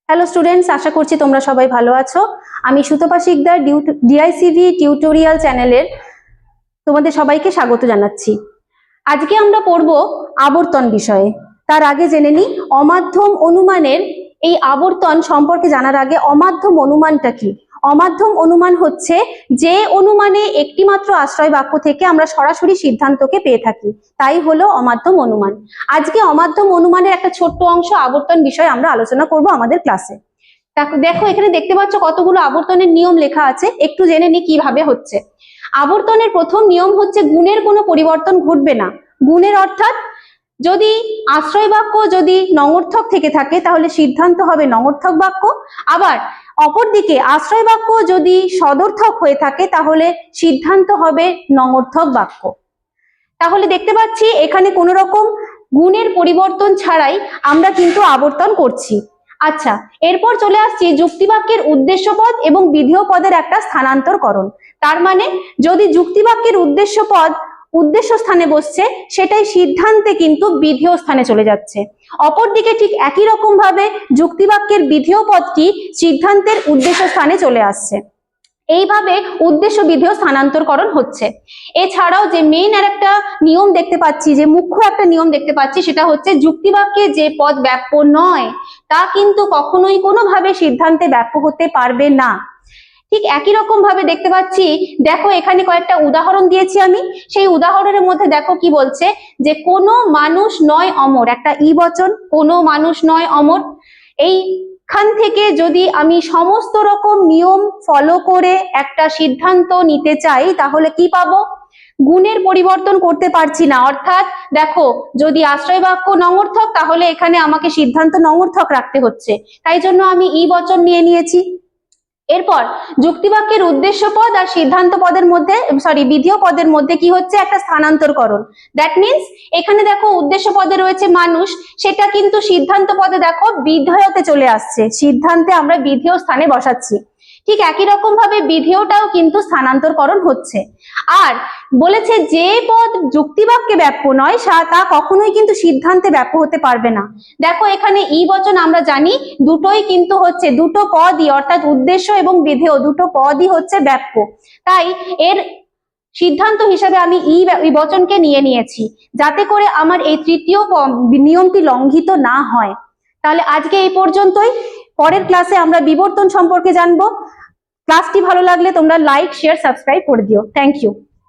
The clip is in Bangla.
হ্যালো স্টুডেন্টস, আশা করছি তোমরা সবাই ভালো আছো। আমি সুতপা শিকদার ডিআইসিভি টিউটোরিয়াল চ্যানেলের তোমাদের সবাইকে স্বাগত জানাচ্ছি। আজকে আমরা পড়ব আবর্তন বিষয়ে। তার আগে জেনে নিই অমাধ্যম অনুমানের এই আবর্তন সম্পর্কে জানার আগে অমাধ্যম অনুমানটা কি। অমাধ্যম অনুমান হচ্ছে যে অনুমানে একটি মাত্র আশ্রয় বাক্য থেকে আমরা সরাসরি সিদ্ধান্তকে পেয়ে থাকি, তাই হলো অমাধ্যম অনুমান। আজকে অমাধ্যম অনুমানের একটা ছোট্ট অংশ আবর্তন বিষয়ে আমরা আলোচনা করব আমাদের ক্লাসে। দেখো এখানে দেখতে পাচ্ছ কতগুলো আবর্তনের নিয়ম লেখা আছে, একটু জেনে নি কিভাবে হচ্ছে। আবর্তনের প্রথম নিয়ম হচ্ছে গুণের কোনো পরিবর্তন ঘটবে না। গুণের অর্থাৎ যদি আশ্রয় বাক্য যদি নঙর্থক থেকে থাকে তাহলে সিদ্ধান্ত হবে নঙর্থক বাক্য, আবার অপরদিকে আশ্রয় বাক্য যদি সদর্থক হয়ে থাকে তাহলে সিদ্ধান্ত হবে নঙর্থক বাক্য। তাহলে দেখতে পাচ্ছি এখানে কোনো রকম গুণের পরিবর্তন ছাড়াই আমরা কিন্তু আবর্তন করছি। আচ্ছা, এরপর চলে আসছি যুক্তিবাক্যের উদ্দেশ্যপদ এবং বিধেয় পদের একটা স্থানান্তরকরণ। তার মানে যদি যুক্তিবাক্যের উদ্দেশ্যপদ উদ্দেশ্য স্থানে বসছে সেটাই সিদ্ধান্তে কিন্তু বিধেয় স্থানে চলে যাচ্ছে। অপরদিকে ঠিক একই রকম ভাবে যুক্তিবাক্যের বিধেয় পদটি সিদ্ধান্তের উদ্দেশ্য স্থানে চলে আসছে। এইভাবে উদ্দেশ্য বিধেয় স্থানান্তরকরণ হচ্ছে। এছাড়াও যে মেইন আর একটা নিয়ম দেখতে পাচ্ছি, যে মুখ্য একটা নিয়ম দেখতে পাচ্ছি, সেটা হচ্ছে যুক্তিবাক্যে যে পদ ব্যাপ্য নয় তা কিন্তু কখনোই কোনোভাবে সিদ্ধান্তে ব্যাপ্য হতে পারবে না। ঠিক একই রকম ভাবে দেখতে পাচ্ছি, দেখো এখানে কয়েকটা উদাহরণ দিয়েছি আমি, সেই উদাহরণের মধ্যে দেখো কি বলছে যে কোনো মানুষ নয় অমর, একটা ই বচন, কোনো মানুষ নয় অমর। এইখান থেকে যদি আমি সমস্ত রকম নিয়ম ফলো করে একটা সিদ্ধান্ত নিতে চাই তাহলে কি পাবো? গুণের পরিবর্তন করতে পারছি না। অর্থাৎ দেখো যদি আশ্রয় বাক্য নঙর্থক তাহলে এখানে আমাকে সিদ্ধান্ত নঙর্থক রাখতে হচ্ছে, তাই জন্য আমি ই বচন নিয়ে নিয়েছি। এরপর যুক্তিবাক্যের উদ্দেশ্য পদ আর সিদ্ধান্ত পদের মধ্যে বিধেয় পদের মধ্যে কি হচ্ছে? একটা স্থানান্তরকরণ। দ্যাট মিনস এখানে দেখো উদ্দেশ্য পদে রয়েছে মানুষ, সেটা কিন্তু সিদ্ধান্ত পদে দেখো বিধেয়তে চলে আসছে, সিদ্ধান্তে আমরা বিধেয় স্থানে বসাচ্ছি। ঠিক একই রকম ভাবে বিধেয়টাও কিন্তু স্থানান্তরকরণ হচ্ছে। আর বলেছে যে পদ যুক্তিবাক্যে ব্যাপ্য নয় তা কখনোই কিন্তু সিদ্ধান্তে ব্যাপ্য হতে পারবে না। দেখো এখানে ই বচন আমরা জানি দুটোই কিন্তু হচ্ছে, দুটো পদই অর্থাৎ উদ্দেশ্য এবং বিধেয় দুটো পদই হচ্ছে ব্যাপ্য, তাই এর সিদ্ধান্ত হিসেবে আমি ই বচনকে নিয়ে নিয়েছি যাতে করে আমার এই তৃতীয় নিয়মটি লঙ্ঘিত না হয়। তাহলে আজকে এই পর্যন্তই। পরের ক্লাসে আমরা বিবর্তন সম্পর্কে জানবো। ক্লাসটি ভালো লাগলে তোমরা লাইক, শেয়ার, সাবস্ক্রাইব করে দিও। Thank you.